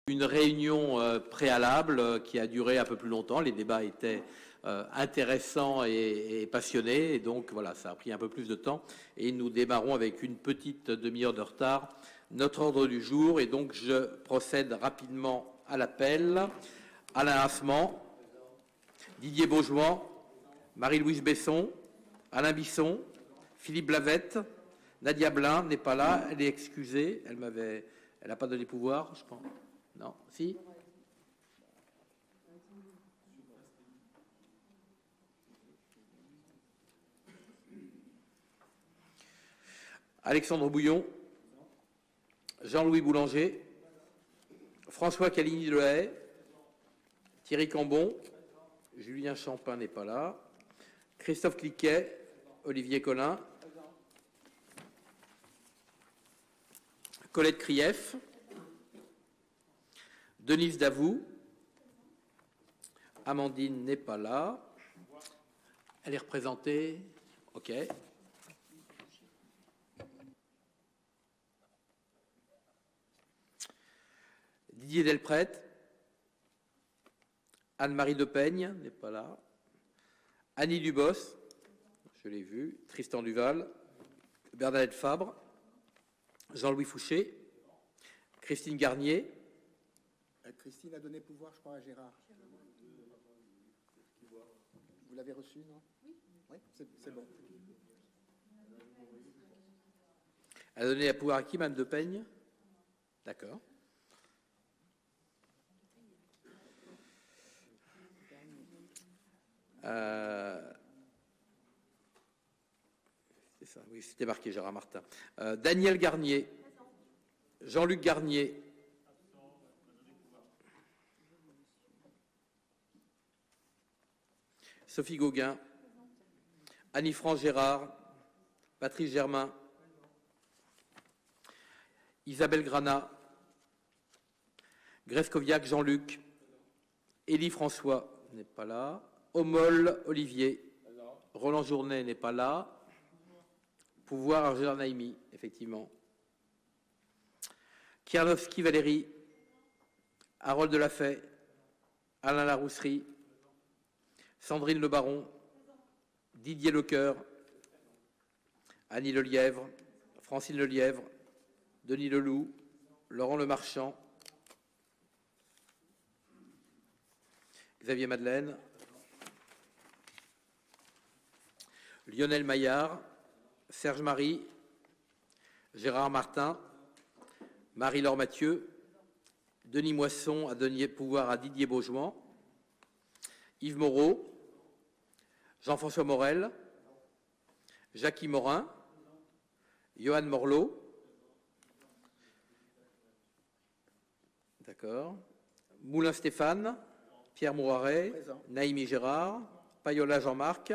Une réunion préalable qui a duré un peu plus longtemps. Les débats étaient intéressants et passionnés. Et donc, voilà, ça a pris un peu plus de temps. Et nous démarrons avec une petite demi-heure de retard notre ordre du jour. Et donc, je procède rapidement à l'appel. Alain Assement, Didier Beaujoin, Marie-Louise Besson, Alain Bisson, Philippe Blavette, Nadia Blin n'est pas là. Elle est excusée. Elle n'a pas donné pouvoir, je pense. Non, si. Alexandre Bouillon, Jean-Louis Boulanger, François Caligny-Lehaye, Thierry Cambon, Julien Champin n'est pas là, Christophe Cliquet, Olivier Collin, Colette Krief, Denise Davout, Amandine n'est pas là. Elle est représentée. OK. Didier Delprete, Anne-Marie Depeigne n'est pas là. Annie Dubos, je l'ai vu. Tristan Duval, Bernadette Fabre, Jean-Louis Fouché, Christine Garnier. Christine a donné pouvoir, je crois, à Gérard. Vous l'avez reçu, non? Oui, c'est bon. Elle a donné à pouvoir à qui, Mme Depeigne? D'accord. C'est ça, oui, c'était marqué Gérard Martin. Daniel Garnier, Jean-Luc Garnier. Sophie Gauguin, Annie-France Gérard, Patrice Germain, Isabelle Granat, Grescoviac Jean-Luc, Élie François n'est pas là, Homol Olivier, Roland Journet n'est pas là, Pouvoir Argel Naïmi, effectivement, Kierlowski Valérie, Harold Delafay, Alain Larousserie, Sandrine Le Baron, Didier Lecoeur, Annie Lelièvre, Francine Lelièvre, Denis Leloup, Laurent Lemarchand, Xavier Madeleine, Lionel Maillard, Serge Marie, Gérard Martin, Marie-Laure Mathieu, Denis Moisson a donné pouvoir à Didier Beaujoin, Yves Moreau, Jean-François Morel, Jackie Morin, Johan Morlot, d'accord, Moulin Stéphane, Pierre Mouaret, Naïmi Gérard, Payola Jean-Marc,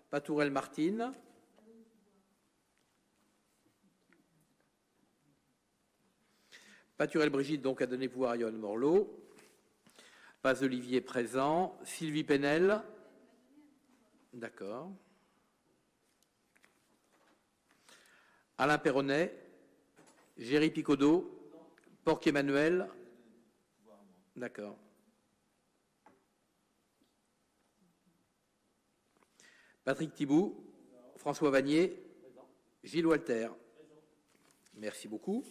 Patourelle Martine, Paturel Brigitte donc a donné pouvoir à Johan Morlot, Paz Olivier présent, Sylvie Penel, d'accord, Alain Perronnet, Géry Picodot, Porc Emmanuel, d'accord, Patrick Thibault, François Vanier, Gilles Walter. Merci beaucoup.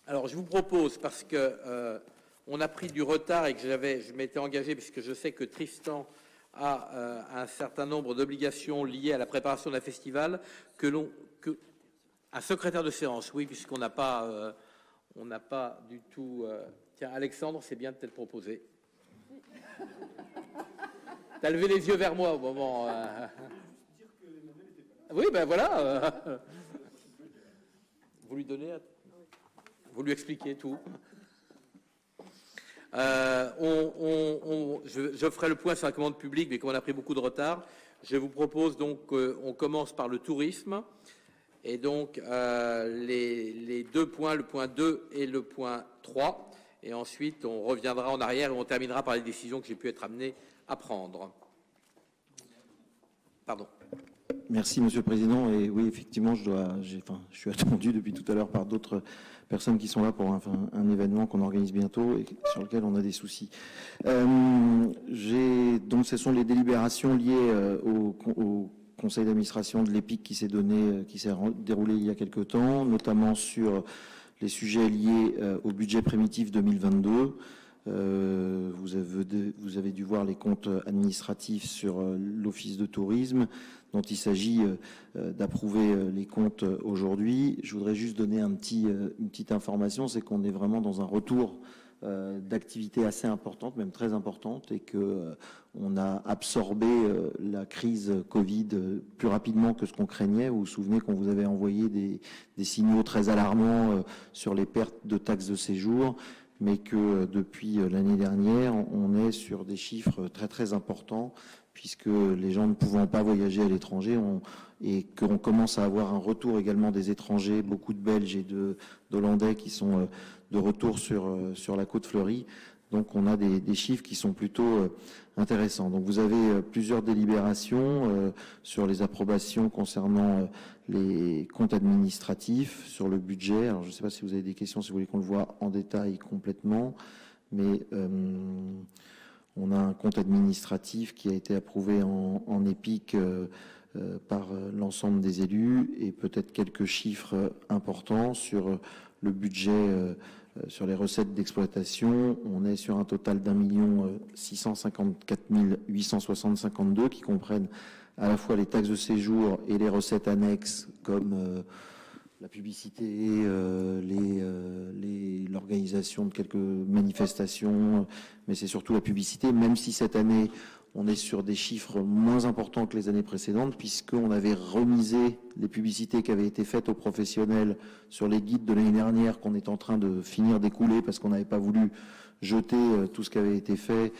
Alors, je vous propose, parce que on a pris du retard et que je m'étais engagé, puisque je sais que Tristan a un certain nombre d'obligations liées à la préparation d'un festival, un secrétaire de séance, oui, puisqu'on n'a pas, du tout. Tiens, Alexandre, c'est bien de t'être proposé. T'as levé les yeux vers moi au moment. Oui, ben voilà. Vous lui donnez. Vous lui expliquez tout. Je ferai le point sur la commande publique, mais comme on a pris beaucoup de retard, je vous propose donc qu'on commence par le tourisme. Et donc, les deux points, le point 2 et le point 3. Et ensuite, on reviendra en arrière et on terminera par les décisions que j'ai pu être amené à prendre. Pardon. Merci, Monsieur le Président. Et oui, effectivement, je suis attendu depuis tout à l'heure par d'autres personnes qui sont là pour un événement qu'on organise bientôt et sur lequel on a des soucis. Donc, ce sont les délibérations liées au conseil d'administration de l'EPIC qui s'est déroulé il y a quelque temps, notamment sur les sujets liés au budget primitif 2022. Vous avez dû voir les comptes administratifs sur l'Office de tourisme dont il s'agit d'approuver les comptes aujourd'hui. Je voudrais juste donner une petite information, c'est qu'on est vraiment dans un retour d'activité assez importante, même très importante, et qu'on a absorbé la crise Covid plus rapidement que ce qu'on craignait. Vous vous souvenez qu'on vous avait envoyé des signaux très alarmants sur les pertes de taxes de séjour, mais que depuis l'année dernière, on est sur des chiffres très très importants, puisque les gens ne pouvant pas voyager à l'étranger, et qu'on commence à avoir un retour également des étrangers, beaucoup de Belges et d'Hollandais qui sont de retour sur la côte fleurie. Donc on a des chiffres qui sont plutôt intéressants. Donc vous avez plusieurs délibérations sur les approbations concernant les comptes administratifs, sur le budget. Alors je ne sais pas si vous avez des questions, si vous voulez qu'on le voit en détail complètement, mais on a un compte administratif qui a été approuvé en EPIC par l'ensemble des élus, et peut-être quelques chiffres importants sur le budget, sur les recettes d'exploitation. On est sur un total d'1 654 860,52 qui comprennent à la fois les taxes de séjour et les recettes annexes comme la publicité, l'organisation de quelques manifestations, mais c'est surtout la publicité, même si cette année on est sur des chiffres moins importants que les années précédentes, puisqu'on avait remisé les publicités qui avaient été faites aux professionnels sur les guides de l'année dernière, qu'on est en train de finir d'écouler parce qu'on n'avait pas voulu jeter tout ce qui avait été fait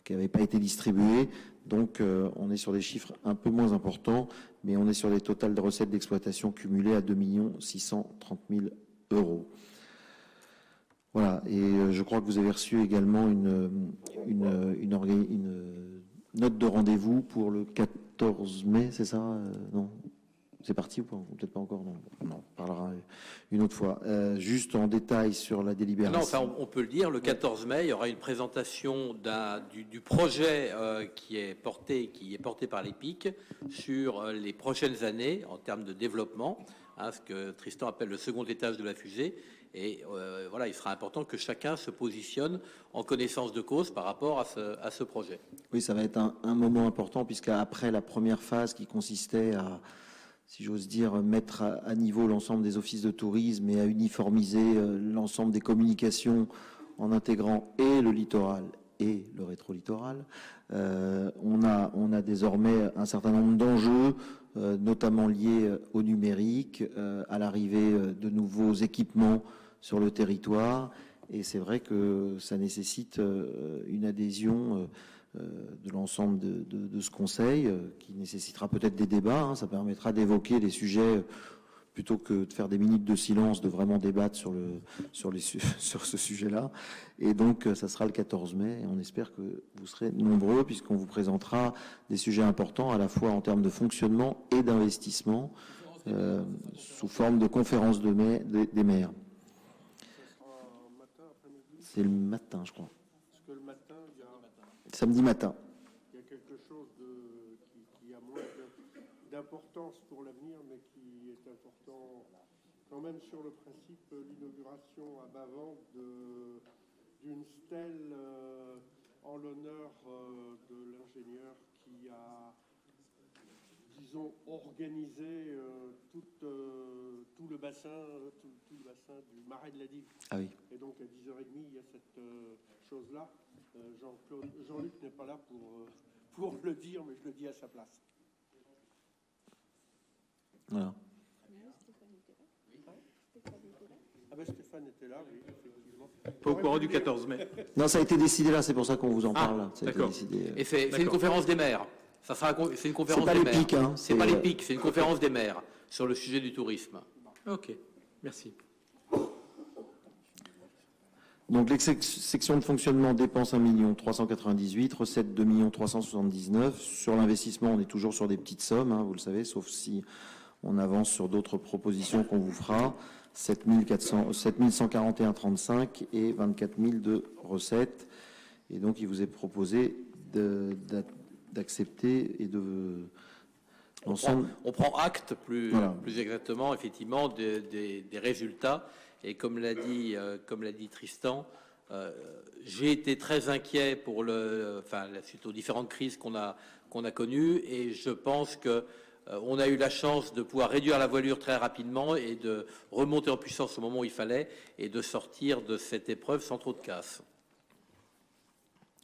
qui n'avait pas été distribué. Donc on est sur des chiffres un peu moins importants, mais on est sur des totals de recettes d'exploitation cumulées à 2 630 000 €. Voilà, et je crois que vous avez reçu également une note de rendez-vous pour le 14 mai, c'est ça? Non, c'est parti ou pas? Peut-être pas encore, non. On parlera une autre fois. Juste en détail sur la délibération. Non, enfin, on peut le dire, le 14 mai, il y aura une présentation du projet qui est porté par l'EPIC sur les prochaines années en termes de développement, ce que Tristan appelle le second étage de la fusée. Et voilà, il sera important que chacun se positionne en connaissance de cause par rapport à ce projet. Oui, ça va être un moment important, puisqu'après la première phase qui consistait à, si j'ose dire, mettre à niveau l'ensemble des offices de tourisme et à uniformiser l'ensemble des communications en intégrant et le littoral et le rétro-littoral, on a désormais un certain nombre d'enjeux, notamment liés au numérique, à l'arrivée de nouveaux équipements sur le territoire, et c'est vrai que ça nécessite une adhésion de l'ensemble de ce conseil, qui nécessitera peut-être des débats. Ça permettra d'évoquer des sujets plutôt que de faire des minutes de silence, de vraiment débattre sur ce sujet-là. Et donc, ça sera le 14 mai. Et on espère que vous serez nombreux, puisqu'on vous présentera des sujets importants, à la fois en termes de fonctionnement et d'investissement, sous forme de conférence des maires. C'est le matin, je crois. Parce que le matin, samedi matin. Il y a quelque chose qui a moins d'importance pour l'avenir, mais qui est important quand même sur le principe, l'inauguration à Bavent d'une stèle en l'honneur de l'ingénieur qui a, disons, organisé tout le bassin du Marais de la Digue. Ah oui. Et donc à 10h30, il y a cette chose-là. Jean-Luc n'est pas là pour le dire, mais je le dis à sa place. Voilà. Ah ben Stéphane était là, oui, effectivement. Pas au courant du 14 mai. Non, ça a été décidé là, c'est pour ça qu'on vous en parle. Là. D'accord. Et c'est une conférence des maires. C'est une conférence des maires. C'est pas l'EPIC, hein. C'est pas l'EPIC, c'est une conférence des maires sur le sujet du tourisme. Ok, merci. Donc, les sections de fonctionnement, dépenses 1 398 000, recettes 2 379 000. Sur l'investissement, on est toujours sur des petites sommes, hein, vous le savez, sauf si on avance sur d'autres propositions qu'on vous fera. 7 141,35 et 24 000 de recettes. Et donc, il vous est proposé d'accepter et de... On prend acte plus exactement, effectivement, des résultats. Et comme l'a dit Tristan, j'ai été très inquiet suite aux différentes crises qu'on a connues, et je pense que on a eu la chance de pouvoir réduire la voilure très rapidement et de remonter en puissance au moment où il fallait et de sortir de cette épreuve sans trop de casse.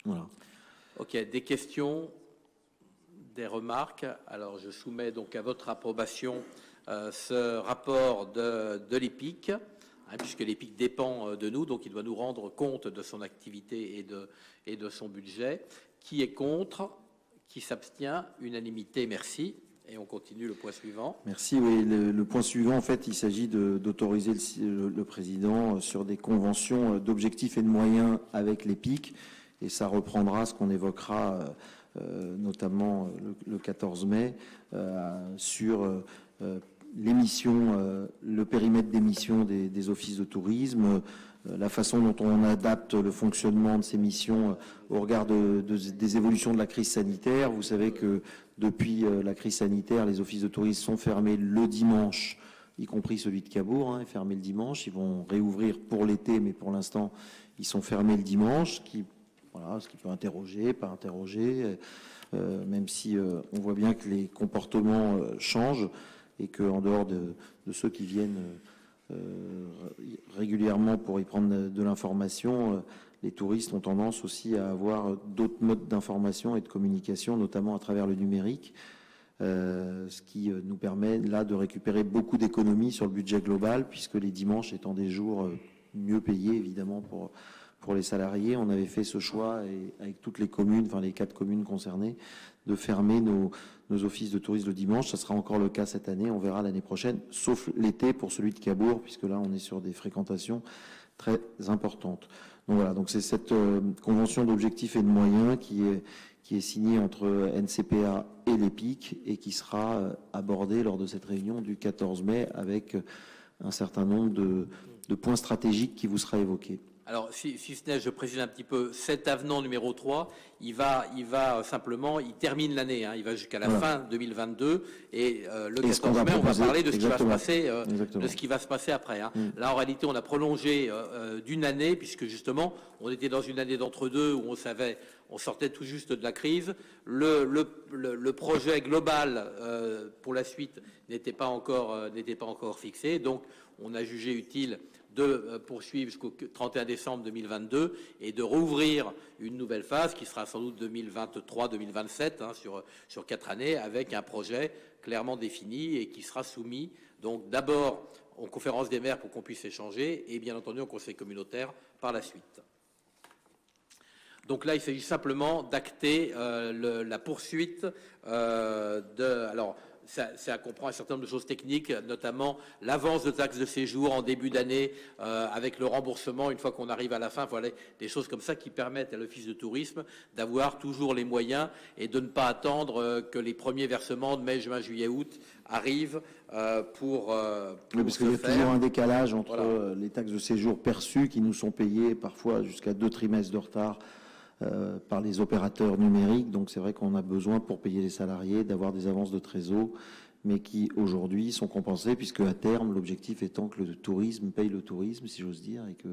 Voilà. Ok, des questions, des remarques. Alors je soumets donc à votre approbation ce rapport de l'EPIC, puisque l'EPIC dépend de nous, donc il doit nous rendre compte de son activité et de son budget. Qui est contre? Qui s'abstient? Unanimité, merci. Et on continue le point suivant. Merci. Oui, le point suivant, en fait, il s'agit d'autoriser le président sur des conventions d'objectifs et de moyens avec l'EPIC. Et ça reprendra ce qu'on évoquera notamment le 14 mai sur l'émission, le périmètre d'émission des offices de tourisme, la façon dont on adapte le fonctionnement de ces missions au regard des évolutions de la crise sanitaire. Vous savez que depuis la crise sanitaire, les offices de tourisme sont fermés le dimanche, y compris celui de Cabourg, est fermé le dimanche. Ils vont réouvrir pour l'été, mais pour l'instant, ils sont fermés le dimanche, ce qui peut interroger, pas interroger, même si on voit bien que les comportements changent et qu'en dehors de ceux qui viennent régulièrement pour y prendre de l'information, les touristes ont tendance aussi à avoir d'autres modes d'information et de communication, notamment à travers le numérique, ce qui nous permet là de récupérer beaucoup d'économies sur le budget global, puisque les dimanches étant des jours mieux payés évidemment pour les salariés, on avait fait ce choix et avec toutes les communes, enfin les 4 communes concernées, de fermer nos offices de tourisme le dimanche. Ça sera encore le cas cette année, on verra l'année prochaine, sauf l'été pour celui de Cabourg, puisque là on est sur des fréquentations très importantes. Donc voilà, donc c'est cette convention d'objectifs et de moyens qui est signée entre NCPA et l'EPIC et qui sera abordée lors de cette réunion du 14 mai avec un certain nombre de points stratégiques qui vous sera évoqué. Alors, si ce n'est, je précise un petit peu, cet avenant numéro 3, il termine l'année, il va jusqu'à la fin 2022, et le 14 mai, on va parler de ce qui va se passer, après. Là, en réalité, on a prolongé d'une année, puisque justement, on était dans une année d'entre-deux où on sortait tout juste de la crise. Le projet global pour la suite n'était pas encore fixé, donc on a jugé utile de poursuivre jusqu'au 31 décembre 2022 et de rouvrir une nouvelle phase qui sera sans doute 2023-2027 sur 4 années, avec un projet clairement défini et qui sera soumis donc d'abord aux conférences des maires pour qu'on puisse échanger et bien entendu au conseil communautaire par la suite. Donc là, il s'agit simplement d'acter la poursuite alors, ça comprend un certain nombre de choses techniques, notamment l'avance de taxes de séjour en début d'année avec le remboursement une fois qu'on arrive à la fin. Voilà, des choses comme ça qui permettent à l'office de tourisme d'avoir toujours les moyens et de ne pas attendre que les premiers versements de mai, juin, juillet, août arrivent pour oui, parce qu'il y a toujours un décalage entre les taxes de séjour perçues qui nous sont payées parfois jusqu'à 2 trimestres de retard par les opérateurs numériques. Donc c'est vrai qu'on a besoin pour payer les salariés d'avoir des avances de trésor, mais qui aujourd'hui sont compensées, puisque à terme l'objectif étant que le tourisme paye le tourisme, si j'ose dire, et que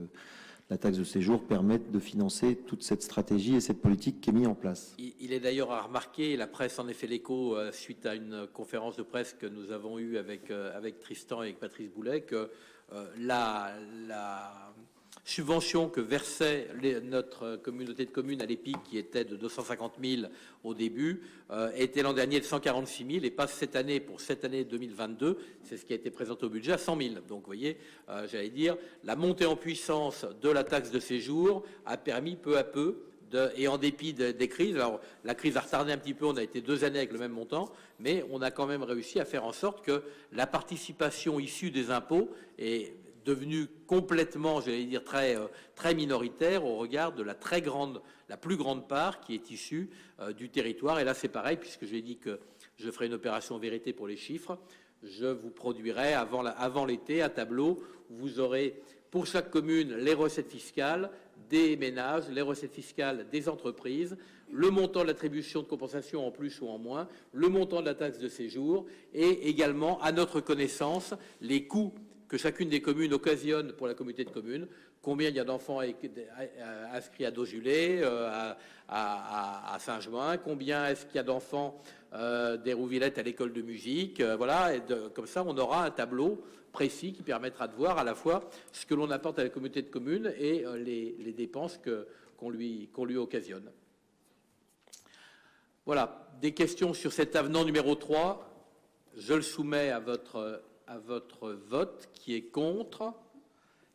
la taxe de séjour permette de financer toute cette stratégie et cette politique qui est mise en place. Il est d'ailleurs à remarquer, et la presse en a fait l'écho suite à une conférence de presse que nous avons eue avec Tristan et avec Patrice Boulet, que la subvention que versait notre communauté de communes à l'EPIC, qui était de 250 000 au début, était l'an dernier de 146 000 et passe cette année, pour cette année 2022, c'est ce qui a été présenté au budget, à 100 000. Donc vous voyez, j'allais dire, la montée en puissance de la taxe de séjour a permis peu à peu, et en dépit des crises, alors la crise a retardé un petit peu, on a été 2 années avec le même montant, mais on a quand même réussi à faire en sorte que la participation issue des impôts est devenue complètement, j'allais dire, très minoritaire au regard de la plus grande part qui est issue du territoire. Et là, c'est pareil, puisque j'ai dit que je ferai une opération vérité pour les chiffres. Je vous produirai avant l'été un tableau où vous aurez pour chaque commune les recettes fiscales des ménages, les recettes fiscales des entreprises, le montant de l'attribution de compensation en plus ou en moins, le montant de la taxe de séjour et également, à notre connaissance, les coûts que chacune des communes occasionne pour la communauté de communes, combien il y a d'enfants inscrits à Dosjulé, à Saint-Jouin, combien est-ce qu'il y a d'enfants d'Hérouvillette à l'école de musique, voilà, comme ça on aura un tableau précis qui permettra de voir à la fois ce que l'on apporte à la communauté de communes et les dépenses qu'on lui occasionne. Voilà, des questions sur cet avenant numéro 3. Je le soumets à votre vote. Qui est contre?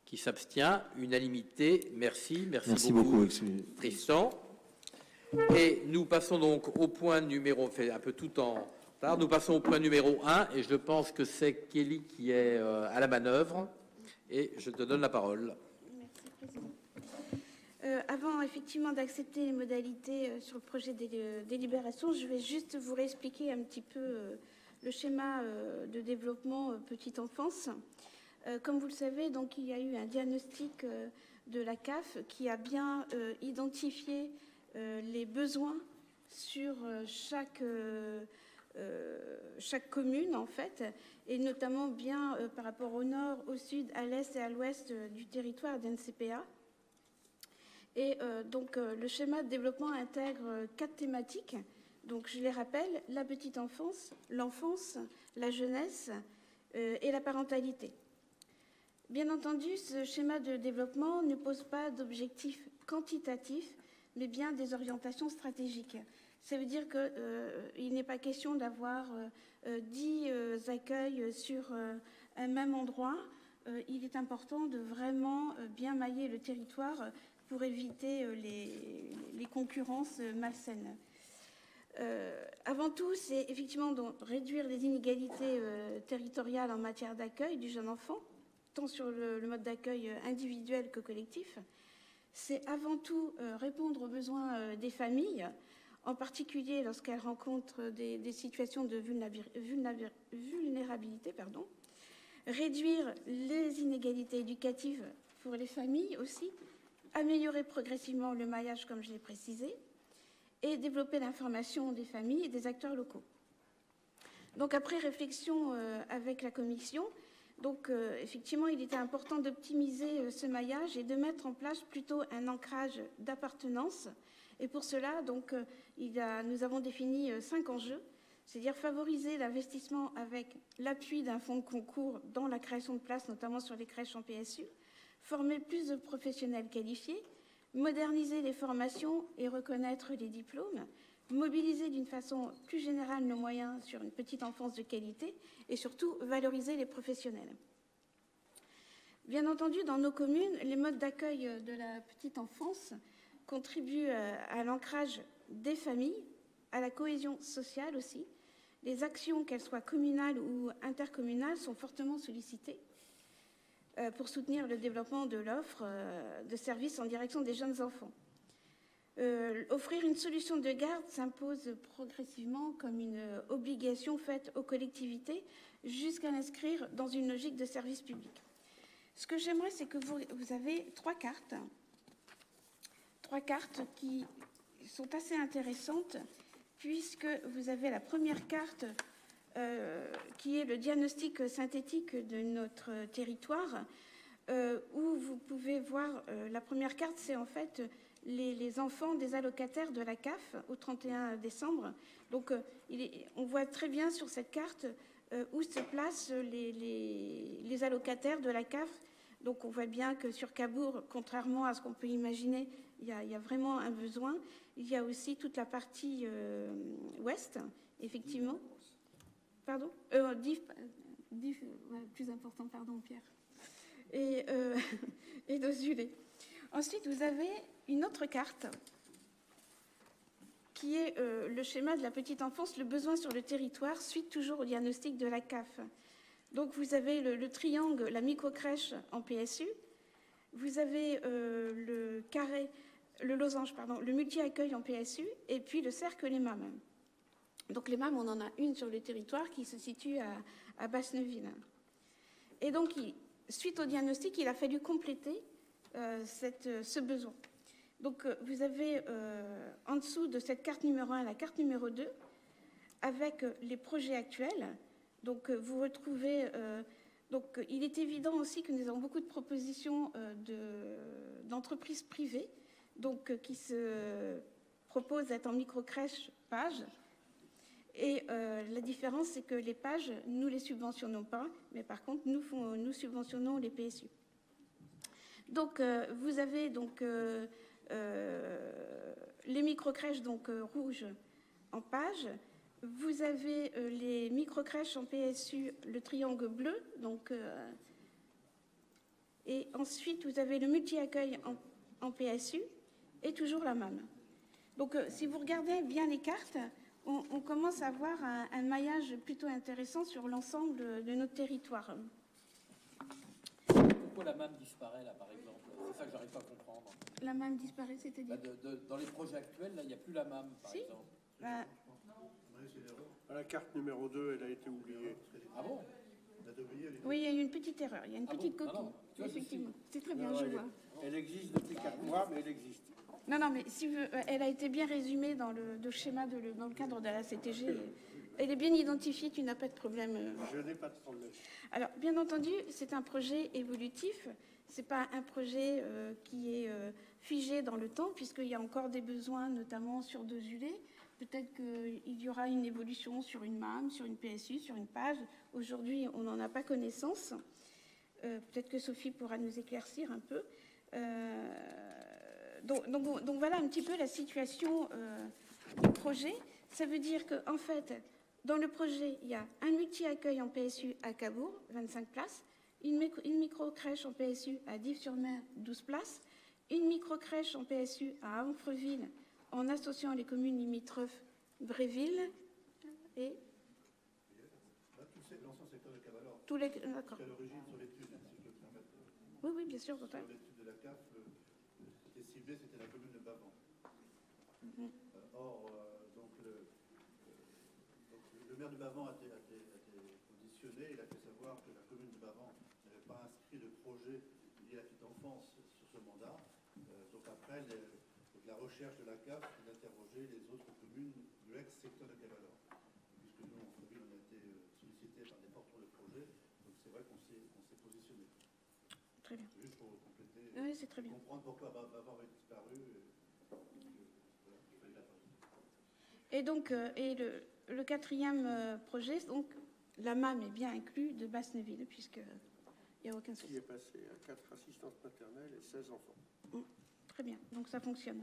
Qui s'abstient? Unanimité. Merci beaucoup Tristan. Et nous passons donc au point numéro, fait un peu tout en retard, nous passons au point numéro 1 et je pense que c'est Kelly qui est à la manœuvre et je te donne la parole. Merci, Président. Avant effectivement d'accepter les modalités sur le projet de délibération, je vais juste vous réexpliquer un petit peu le schéma de développement petite enfance. Comme vous le savez, donc, il y a eu un diagnostic de la CAF qui a bien identifié les besoins sur chaque commune, en fait, et notamment bien par rapport au nord, au sud, à l'est et à l'ouest du territoire d'NCPA. Et donc, le schéma de développement intègre 4 thématiques. Donc, je les rappelle, la petite enfance, l'enfance, la jeunesse et la parentalité. Bien entendu, ce schéma de développement ne pose pas d'objectifs quantitatifs, mais bien des orientations stratégiques. Ça veut dire qu'il n'est pas question d'avoir 10 accueils sur un même endroit. Il est important de vraiment bien mailler le territoire pour éviter les concurrences malsaines. Avant tout, c'est effectivement de réduire les inégalités territoriales en matière d'accueil du jeune enfant, tant sur le mode d'accueil individuel que collectif. C'est avant tout répondre aux besoins des familles, en particulier lorsqu'elles rencontrent des situations de vulnérabilité, réduire les inégalités éducatives pour les familles aussi, améliorer progressivement le maillage, comme je l'ai précisé, et développer l'information des familles et des acteurs locaux. Donc, après réflexion avec la Commission, donc, effectivement, il était important d'optimiser ce maillage et de mettre en place plutôt un ancrage d'appartenance. Et pour cela, donc, nous avons défini 5 enjeux, c'est-à-dire favoriser l'investissement avec l'appui d'un fonds de concours dans la création de places, notamment sur les crèches en PSU, former plus de professionnels qualifiés, moderniser les formations et reconnaître les diplômes, mobiliser d'une façon plus générale nos moyens sur une petite enfance de qualité et surtout valoriser les professionnels. Bien entendu, dans nos communes, les modes d'accueil de la petite enfance contribuent à l'ancrage des familles, à la cohésion sociale aussi. Les actions, qu'elles soient communales ou intercommunales, sont fortement sollicitées pour soutenir le développement de l'offre de services en direction des jeunes enfants. Offrir une solution de garde s'impose progressivement comme une obligation faite aux collectivités jusqu'à l'inscrire dans une logique de service public. Ce que j'aimerais, c'est que vous avez 3 cartes qui sont assez intéressantes puisque vous avez la première carte qui est le diagnostic synthétique de notre territoire où vous pouvez voir la première carte, c'est en fait les enfants des allocataires de la CAF au 31 décembre. Donc, on voit très bien sur cette carte où se placent les allocataires de la CAF. Donc, on voit bien que sur Cabourg, contrairement à ce qu'on peut imaginer, il y a vraiment un besoin. Il y a aussi toute la partie ouest, effectivement. Pardon Diff, plus important, pardon, Pierre. Et Dosjulé. Ensuite, vous avez une autre carte qui est le schéma de la petite enfance, le besoin sur le territoire, suite toujours au diagnostic de la CAF. Donc, vous avez le triangle, la microcrèche en PSU. Vous avez le carré, le losange, pardon, le multi-accueil en PSU, et puis le cercle les MAM. Donc, les MAM, on en a une sur le territoire qui se situe à Basse-Neuville. Et donc, suite au diagnostic, il a fallu compléter ce besoin. Donc, vous avez en dessous de cette carte numéro 1 la carte numéro 2, avec les projets actuels. Donc, vous retrouvez... donc, il est évident aussi que nous avons beaucoup de propositions d'entreprises privées donc, qui se proposent d'être en microcrèche page. Et la différence, c'est que les pages, nous ne les subventionnons pas, mais par contre, nous subventionnons les PSU. Donc, vous avez donc, les microcrèches donc, rouges en page. Vous avez les microcrèches en PSU, le triangle bleu. Donc, et ensuite, vous avez le multi-accueil en PSU et toujours la MAM. Donc, si vous regardez bien les cartes, on commence à avoir un maillage plutôt intéressant sur l'ensemble de notre territoire. Pourquoi la MAM disparaît, là, par exemple? C'est ça que j'arrive pas à comprendre. La MAM disparaît, c'est-à-dire Dans les projets actuels, là, il n'y a plus la MAM, par exemple. La carte numéro 2, elle a été oubliée. Ah bon? Oui, il y a eu une petite erreur, il y a une petite coquille. Non, Effectivement, c'est très bien, je vois. Elle existe depuis 4 mois, mais elle existe. Non, mais si elle a été bien résumée dans le schéma, dans le cadre de la CTG. Elle est bien identifiée, tu n'as pas de problème. Je n'ai pas de problème. Alors, bien entendu, c'est un projet évolutif. Ce n'est pas un projet qui est figé dans le temps, puisqu'il y a encore des besoins, notamment sur Dozulé. Peut-être qu'il y aura une évolution sur une MAM, sur une PSU, sur une page. Aujourd'hui, on n'en a pas connaissance. Peut-être que Sophie pourra nous éclaircir un peu. Donc voilà un petit peu la situation du projet. Ça veut dire qu'en fait, dans le projet, il y a un multi-accueil en PSU à Cabourg, 25 places, une micro-crèche en PSU à Dives-sur-Mer, 12 places, une micro-crèche en PSU à Amfreville, en associant les communes limitrophes Bréville et... L'ancien secteur de Cavalor. Tous les... D'accord. Qui à l'origine sur l'étude, si je peux me permettre. Oui, bien sûr. Sur l'étude de la CAF, c'était ciblé, c'était la commune de Bavant. Or, donc le maire de Bavant a été auditionné. Il a fait savoir que la commune de Bavant n'avait pas inscrit de projet lié à la petite enfance sur ce mandat. Donc après, la recherche de la CAF d'interroger les autres communes de l'ex-secteur de Cavalor. Puisque nous, en Froville, on a été sollicités par des porteurs de projets, donc c'est vrai qu'on s'est positionné. Très bien. Juste pour compléter, oui, c'est très bien. Comprendre pourquoi Bavard avait disparu. Et donc, le quatrième projet, donc, la MAM est bien inclus de Basse-Neuville, puisqu'il n'y a aucun souci. Qui est passé à 4 assistantes maternelles et 16 enfants. Très bien, donc ça fonctionne.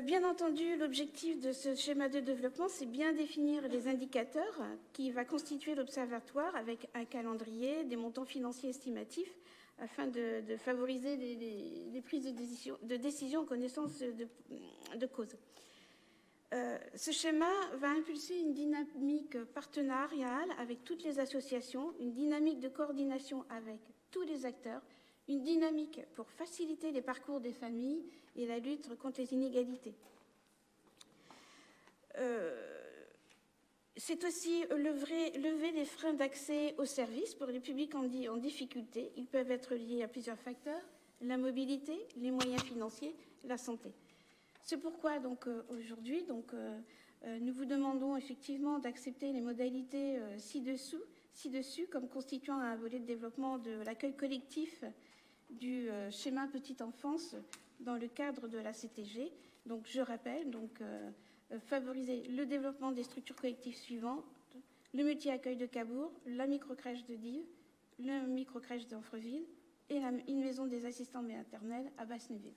Bien entendu, l'objectif de ce schéma de développement, c'est bien définir les indicateurs qui va constituer l'observatoire avec un calendrier, des montants financiers estimatifs, afin de favoriser les prises de décision en connaissance de cause. Ce schéma va impulser une dynamique partenariale avec toutes les associations, une dynamique de coordination avec tous les acteurs, une dynamique pour faciliter les parcours des familles et la lutte contre les inégalités. C'est aussi lever les freins d'accès aux services pour les publics en difficulté. Ils peuvent être liés à plusieurs facteurs, la mobilité, les moyens financiers, la santé. C'est pourquoi donc aujourd'hui nous vous demandons effectivement d'accepter les modalités ci-dessus comme constituant un volet de développement de l'accueil collectif du schéma petite enfance dans le cadre de la CTG. Donc je rappelle, favoriser le développement des structures collectives suivantes: le multi-accueil de Cabourg, la microcrèche de Dives, le microcrèche d'Amfreville et une maison des assistants maternels à Basse-Neuville.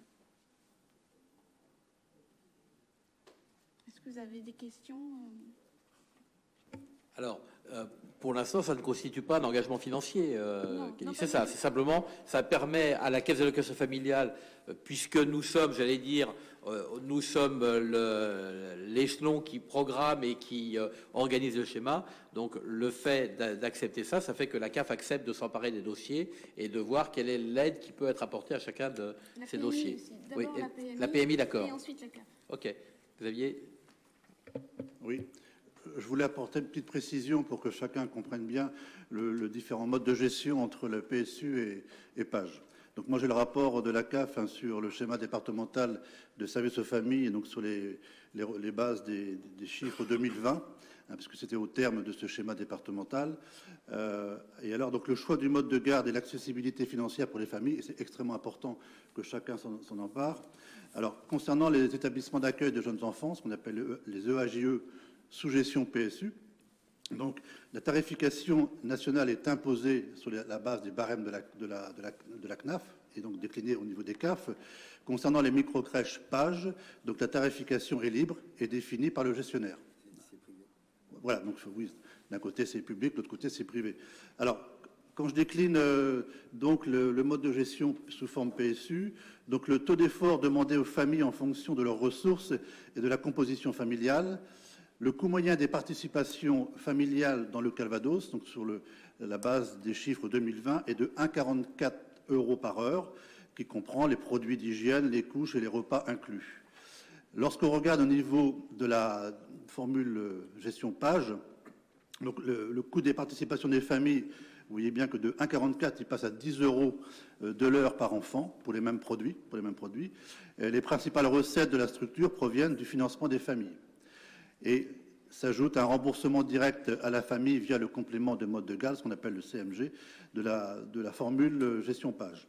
Est-ce que vous avez des questions? Alors, pour l'instant, ça ne constitue pas un engagement financier. Non, C'est pas ça. du tout. C'est simplement, ça permet à la Caisse d'allocation familiale, puisque nous sommes, j'allais dire, nous sommes l'échelon qui programme et qui organise le schéma. Donc, le fait d'accepter ça, ça fait que la CAF accepte de s'emparer des dossiers et de voir quelle est l'aide qui peut être apportée à chacun de La ces PMI dossiers. aussi. Oui, D'abord la PMI, d'accord. Et ensuite la CAF. Ok. Xavier. Oui. Je voulais apporter une petite précision pour que chacun comprenne bien le différent mode de gestion entre le PSU et PAGE. Donc moi j'ai le rapport de la CAF sur le schéma départemental de services aux familles, et donc sur les bases des chiffres 2020, parce que c'était au terme de ce schéma départemental. Et alors donc le choix du mode de garde et l'accessibilité financière pour les familles, c'est extrêmement important que chacun s'en empare. Alors concernant les établissements d'accueil de jeunes enfants, ce qu'on appelle les EAJE, sous gestion PSU. Donc, la tarification nationale est imposée sur la base des barèmes de la CNAF et donc déclinée au niveau des CAF. Concernant les microcrèches PAGE, donc la tarification est libre et définie par le gestionnaire. Voilà, donc oui, d'un côté c'est public, de l'autre côté c'est privé. Alors, quand je décline donc le mode de gestion sous forme PSU, donc le taux d'effort demandé aux familles en fonction de leurs ressources et de la composition familiale. Le coût moyen des participations familiales dans le Calvados, donc sur la base des chiffres 2020, est de 1,44 € par heure, qui comprend les produits d'hygiène, les couches et les repas inclus. Lorsqu'on regarde au niveau de la formule gestion PAGE, donc le coût des participations des familles, vous voyez bien que de 1,44, il passe à 10 € de l'heure par enfant pour les mêmes produits. Et les principales recettes de la structure proviennent du financement des familles. Et s'ajoute un remboursement direct à la famille via le complément de mode de garde, ce qu'on appelle le CMG, de la formule gestion PAGE.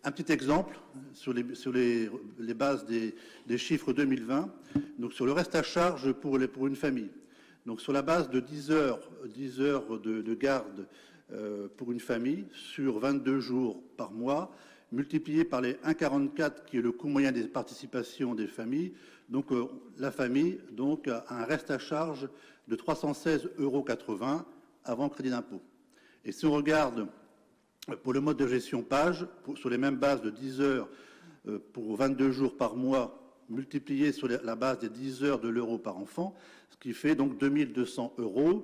Un petit exemple sur les bases des chiffres 2020, donc sur le reste à charge pour une famille. Donc sur la base de 10 heures de garde pour une famille sur 22 jours par mois, multiplié par les 1,44 qui est le coût moyen des participations des familles. Donc la famille donc, a un reste à charge de 316,80 € avant crédit d'impôt. Et si on regarde pour le mode de gestion PAGE, sur les mêmes bases de 10 heures pour 22 jours par mois, multiplié sur la base des 10 heures de l'euro par enfant, ce qui fait donc 2200 €.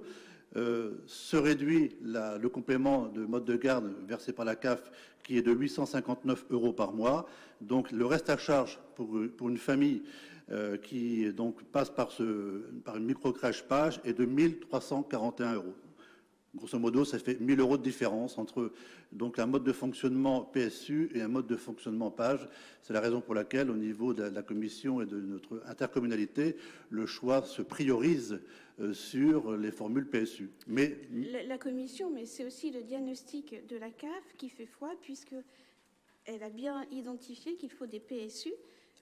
Se réduit le complément de mode de garde versé par la CAF qui est de 859 € par mois. Donc le reste à charge pour une famille qui donc passe par une microcrèche PAGE est de 1341 €. Grosso modo, ça fait 1000 € de différence entre donc un mode de fonctionnement PSU et un mode de fonctionnement PAGE. C'est la raison pour laquelle, au niveau de la commission et de notre intercommunalité, le choix se priorise sur les formules PSU. Mais La commission, mais c'est aussi le diagnostic de la CAF qui fait foi, puisqu'elle a bien identifié qu'il faut des PSU.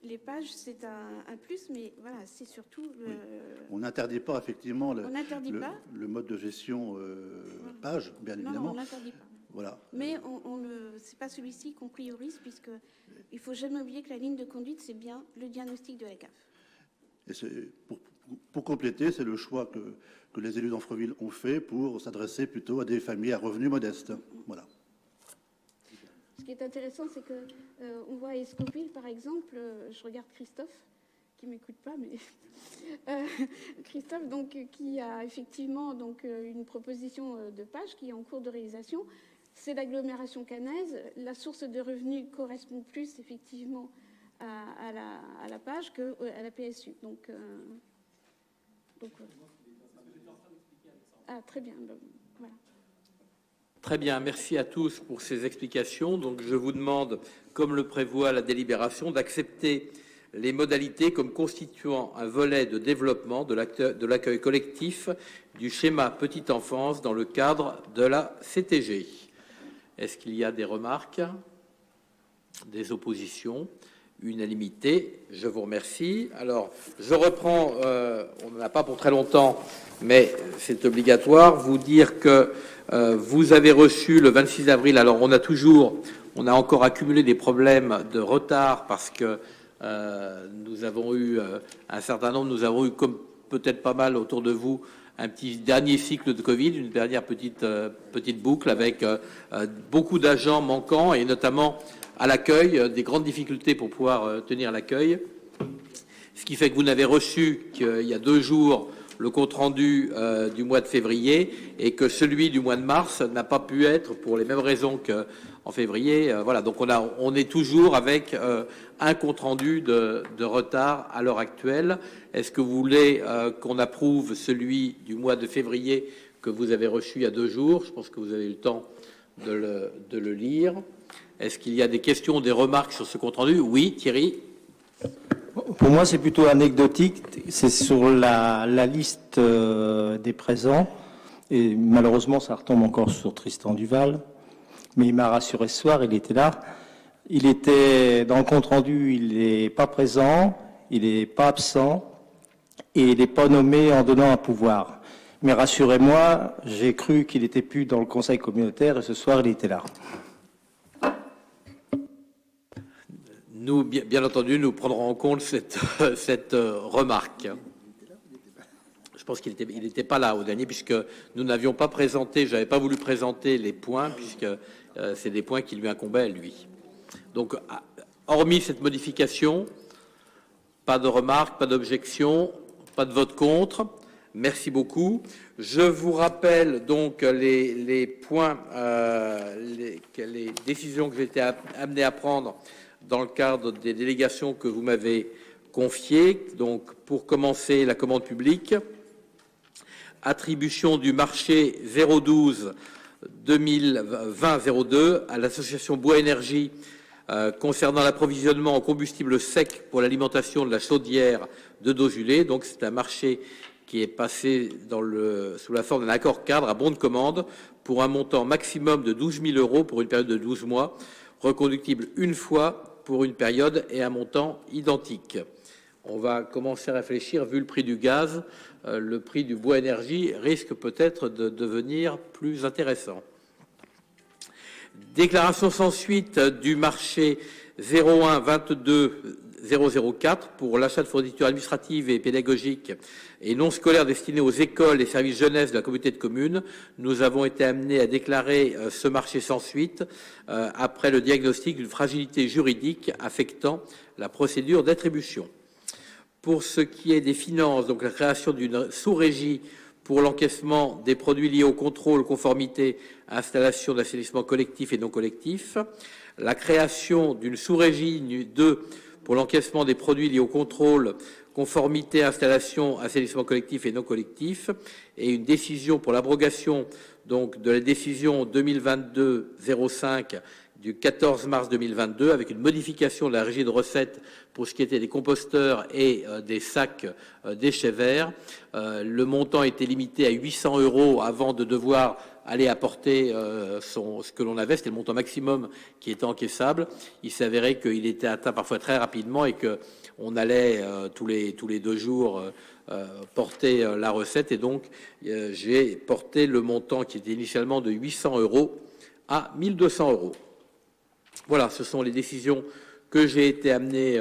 Les pages, c'est un plus, mais voilà, c'est surtout oui. On n'interdit pas effectivement le mode de gestion PAGE, bien évidemment. Non, on n'interdit pas. Voilà. Mais c'est pas celui-ci qu'on priorise, puisqu'il ne faut jamais oublier que la ligne de conduite, c'est bien le diagnostic de la CAF. Et pour compléter, c'est le choix que les élus d'Amfreville ont fait pour s'adresser plutôt à des familles à revenus modestes. Voilà. Ce qui est intéressant, c'est que on voit à Escoville, par exemple, je regarde Christophe, qui m'écoute pas, mais Christophe, donc, qui a effectivement donc une proposition de PAGE qui est en cours de réalisation. C'est l'agglomération caennaise. La source de revenus correspond plus effectivement à la PAGE qu'à la PSU. Donc très bien. Voilà. Très bien, merci à tous pour ces explications. Donc, je vous demande, comme le prévoit la délibération, d'accepter les modalités comme constituant un volet de développement de l'accueil collectif du schéma petite enfance dans le cadre de la CTG. Est-ce qu'il y a des remarques, des oppositions? Unanimité, je vous remercie. Alors, je reprends, on n'en a pas pour très longtemps, mais c'est obligatoire, vous dire que vous avez reçu le 26 avril, alors on a encore accumulé des problèmes de retard parce que nous avons eu comme peut-être pas mal autour de vous, un petit dernier cycle de Covid, une dernière petite boucle avec beaucoup d'agents manquants et notamment à l'accueil, des grandes difficultés pour pouvoir tenir l'accueil. Ce qui fait que vous n'avez reçu qu'il y a 2 jours le compte-rendu du mois de février et que celui du mois de mars n'a pas pu être pour les mêmes raisons qu'en février. Voilà, donc on est toujours avec un compte-rendu de retard à l'heure actuelle. Est-ce que vous voulez qu'on approuve celui du mois de février que vous avez reçu il y a 2 jours? Je pense que vous avez eu le temps de le lire. Est-ce qu'il y a des questions, des remarques sur ce compte-rendu? Oui, Thierry. Pour moi, c'est plutôt anecdotique. C'est sur la liste des présents. Et malheureusement, ça retombe encore sur Tristan Duval. Mais il m'a rassuré ce soir, il était là. Il était dans le compte-rendu, il n'est pas présent, il n'est pas absent et il n'est pas nommé en donnant un pouvoir. Mais rassurez-moi, j'ai cru qu'il n'était plus dans le conseil communautaire et ce soir, il était là. Nous, bien entendu, nous prendrons en compte cette remarque. Je pense qu'il n'était pas là au dernier, puisque nous n'avions pas présenté, je n'avais pas voulu présenter les points, puisque c'est des points qui lui incombaient à lui. Donc, hormis cette modification, pas de remarques, pas d'objection, pas de vote contre. Merci beaucoup. Je vous rappelle donc les points, les décisions que j'ai été amené à prendre dans le cadre des délégations que vous m'avez confiées. Donc, pour commencer, la commande publique, attribution du marché 012 2020-02 à l'association Bois Énergie concernant l'approvisionnement en combustible sec pour l'alimentation de la chaudière de Dozulé. Donc, c'est un marché qui est passé sous la forme d'un accord cadre à bon de commande pour un montant maximum de 12 000 € pour une période de 12 mois, reconductible une fois pour une période et un montant identique. On va commencer à réfléchir, vu le prix du gaz, le prix du bois énergie risque peut-être de devenir plus intéressant. Déclaration sans suite du marché 01-22-004 pour l'achat de fournitures administratives et pédagogiques et non scolaires destinées aux écoles et services jeunesse de la communauté de communes. Nous avons été amenés à déclarer ce marché sans suite après le diagnostic d'une fragilité juridique affectant la procédure d'attribution. Pour ce qui est des finances, donc la création d'une sous-régie pour l'encaissement des produits liés au contrôle, conformité, installation d'assainissement collectif et non collectif, la création d'une sous-régie 2 pour l'encaissement des produits liés au contrôle, conformité, installation, assainissement collectif et non collectif, et une décision pour l'abrogation donc de la décision 2022-05 du 14 mars 2022 avec une modification de la régie de recettes pour ce qui était des composteurs et des sacs déchets verts. Le montant était limité à 800 € avant de devoir aller apporter ce que l'on avait, c'était le montant maximum qui était encaissable. Il s'avérait qu'il était atteint parfois très rapidement et qu'on allait tous les 2 jours porter la recette. Et donc, j'ai porté le montant qui était initialement de 800 € à 1 200 €. Voilà, ce sont les décisions que j'ai été amené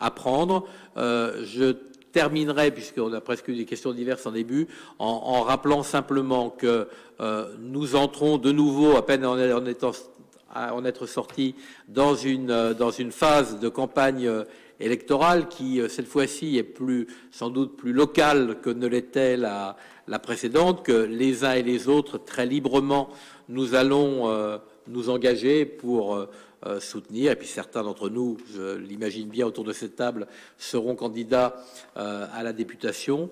à prendre. Je terminerai, puisqu'on a presque eu des questions diverses en début, en rappelant simplement que nous entrons de nouveau, à peine en être sortis, dans une phase de campagne électorale qui, cette fois-ci, est sans doute plus locale que ne l'était la précédente, que les uns et les autres, très librement, nous allons nous engager pour soutenir, et puis certains d'entre nous, je l'imagine bien autour de cette table, seront candidats à la députation.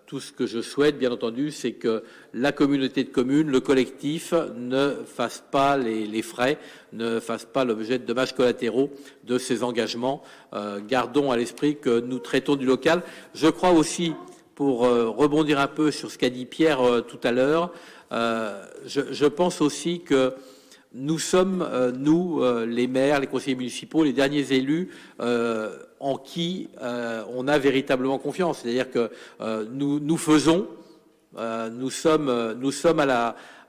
Tout ce que je souhaite, bien entendu, c'est que la communauté de communes, le collectif, ne fasse pas les frais, ne fasse pas l'objet de dommages collatéraux de ces engagements. Gardons à l'esprit que nous traitons du local. Je crois aussi, pour rebondir un peu sur ce qu'a dit Pierre tout à l'heure, je pense aussi que nous sommes, nous, les maires, les conseillers municipaux, les derniers élus en qui on a véritablement confiance. C'est-à-dire que nous faisons Nous sommes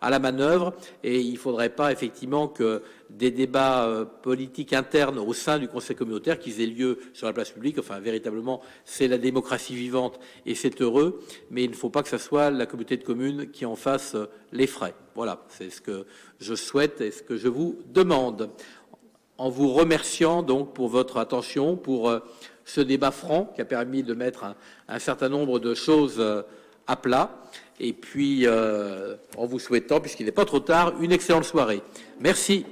à la manœuvre et il ne faudrait pas effectivement que des débats politiques internes au sein du Conseil communautaire qu'ils aient lieu sur la place publique. Enfin, véritablement, c'est la démocratie vivante et c'est heureux, mais il ne faut pas que ce soit la communauté de communes qui en fasse les frais. Voilà, c'est ce que je souhaite et ce que je vous demande. En vous remerciant donc pour votre attention, pour ce débat franc qui a permis de mettre un certain nombre de choses à plat. Et puis, en vous souhaitant, puisqu'il n'est pas trop tard, une excellente soirée. Merci.